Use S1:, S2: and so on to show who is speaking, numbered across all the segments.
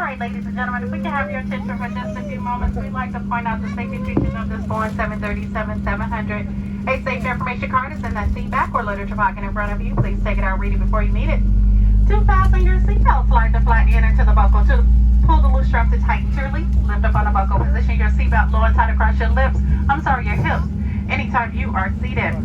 S1: right, ladies and gentlemen, if we can have your attention for just a few moments, we'd like to point out the safety features of this Boeing 737-700. A safety information card is in that seat back or literature pocket in front of you. Please take it out, read it before you need it. To fasten your seatbelt, slide the flat end into the buckle. To pull the loose strap to tighten to release, lift up on the buckle. Position your seatbelt low and tight across your hips. Anytime you are seated.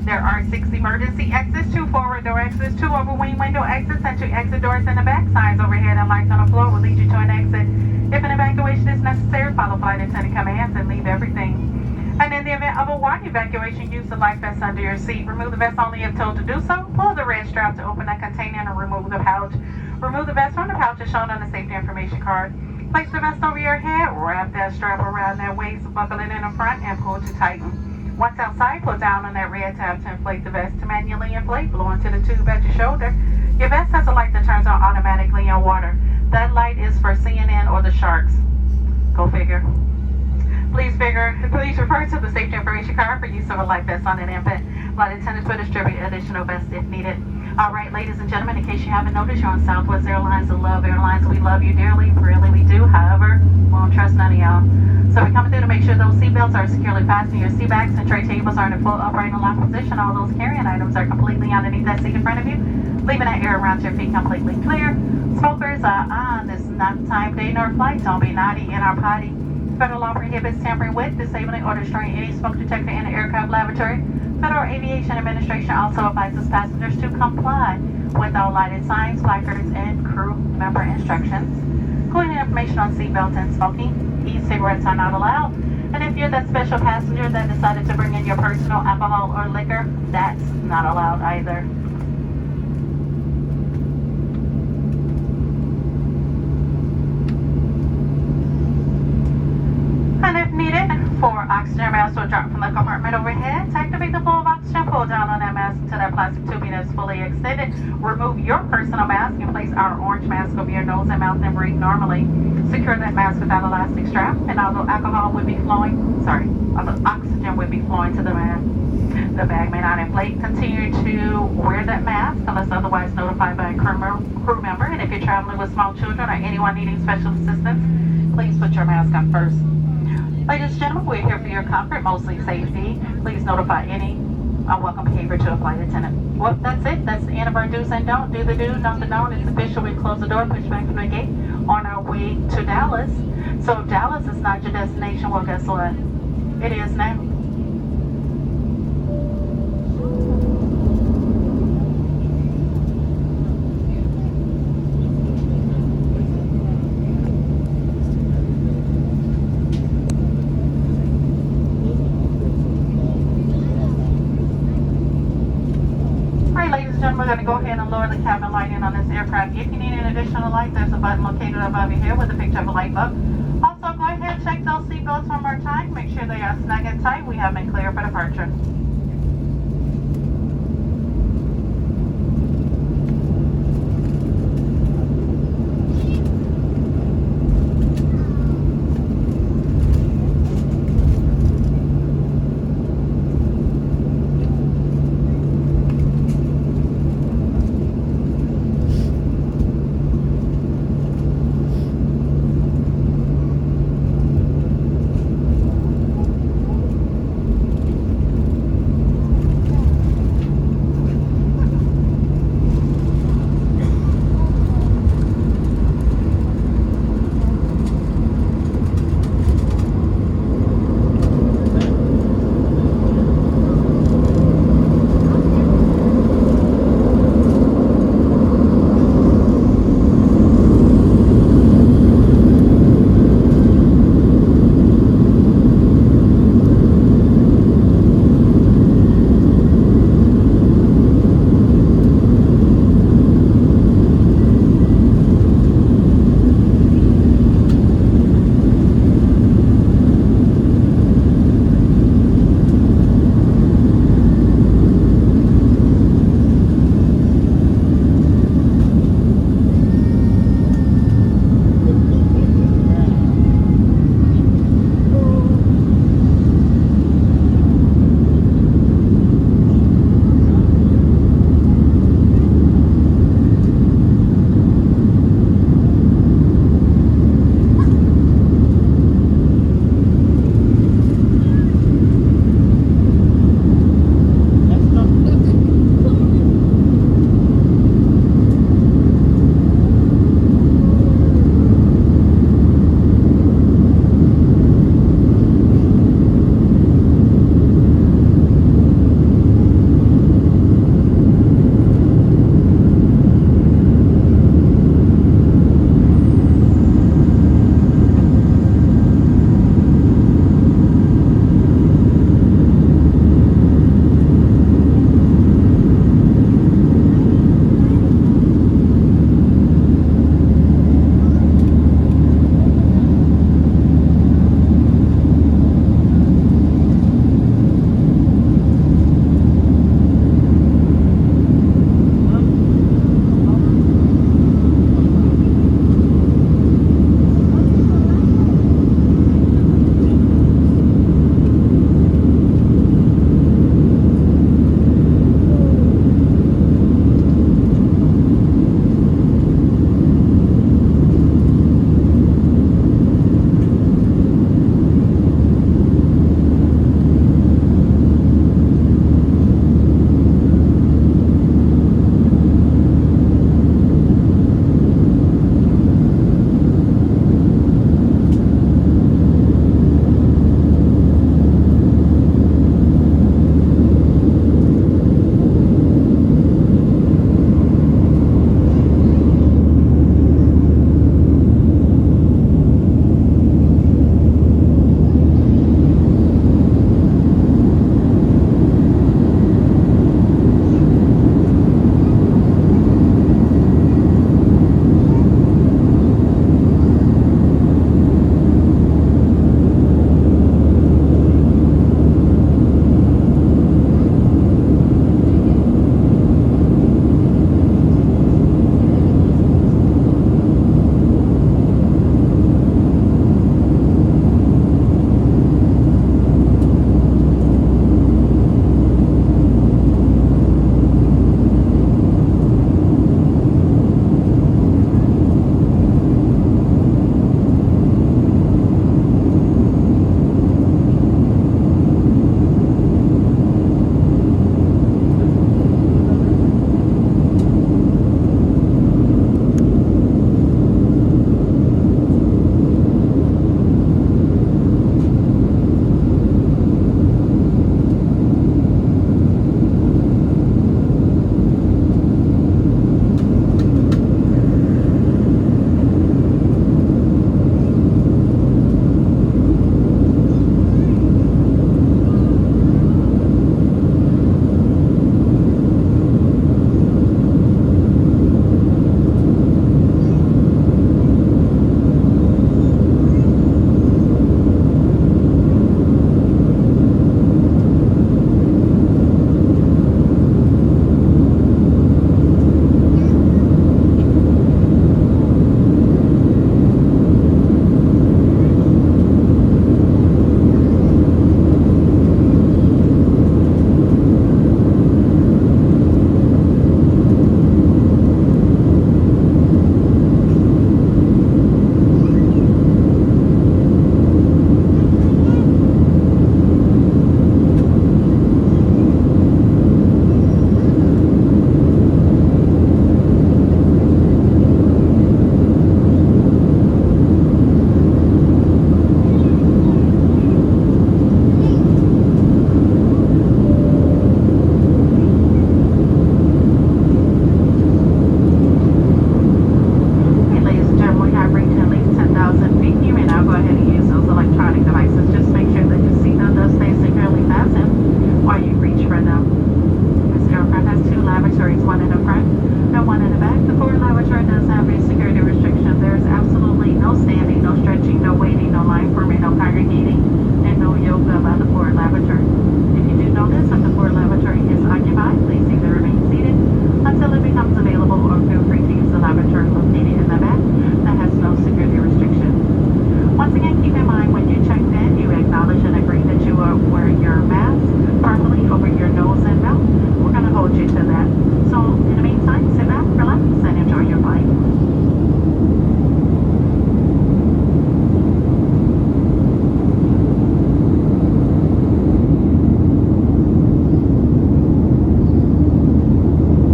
S1: There are 6 emergency exits, 2 forward door exits, 2 overwing window exits, and 2 exit doors in the back. Signs overhead and lights on the floor will lead you to an exit. If an evacuation is necessary, follow flight attendant commands and leave everything. And in the event of a wide evacuation, use the life vest under your seat. Remove the vest only if told to do so. Pull the red strap to open the container and remove the pouch. Remove the vest from the pouch as shown on the safety information card. Place the vest over your head, wrap that strap around that waist, buckle it in the front, and pull to tighten. Once outside, pull down on that red tab to inflate the vest. To manually inflate, blow into the tube at your shoulder. Your vest has a light that turns on automatically in water. That light is for CNN or the sharks. Go figure. Please refer to the safety information card for use of a life vest on an infant. Flight attendants will distribute additional vests if needed. All right, ladies and gentlemen, in case you haven't noticed, you're on Southwest Airlines and Love Airlines. We love you dearly, really we do. However, we won't trust none of y'all. So we're coming through to make sure those seatbelts are securely fastened. Your seat backs and tray tables are in a full upright and locked position. All those carrying items are completely underneath that seat in front of you, leaving that air around your feet completely clear. Smokers are on. This is not the time, day, nor flight. Don't be naughty in our potty. Federal law prohibits tampering with, disabling, or destroying any smoke detector in the aircraft lavatory. Federal Aviation Administration also advises passengers to comply with all lighted signs, placards, and crew member instructions, including information on seatbelts and smoking. E-cigarettes are not allowed. And if you're that special passenger that decided to bring in your personal alcohol or liquor, that's not allowed either. And if needed, 4 oxygen masks will drop from the compartment overhead. To activate the flow of oxygen, pull down on that mask until that plastic tubing is fully extended. Remove your personal mask and place our orange mask over your nose and mouth and breathe normally. Secure that mask with that elastic strap, and although oxygen would be flowing to the mask, the bag may not inflate. Continue to wear that mask unless otherwise notified by a crew member. And if you're traveling with small children or anyone needing special assistance, please put your mask on first. Ladies and gentlemen, we're here for your comfort, mostly safety. Please notify any unwelcome behavior to a flight attendant. Well, that's it. That's the end of our do's and don't. Do the do, don't the don't. It's official. We close the door, push back to the gate on our way to Dallas. So if Dallas is not your destination, well, guess what? It is now. We're going to go ahead and lower the cabin lighting on this aircraft. If you need an additional light, there's a button located above your head with a picture of a light bulb. Also, go ahead and check those seatbelts one more time. Make sure they are snug and tight. We have been clear for departure.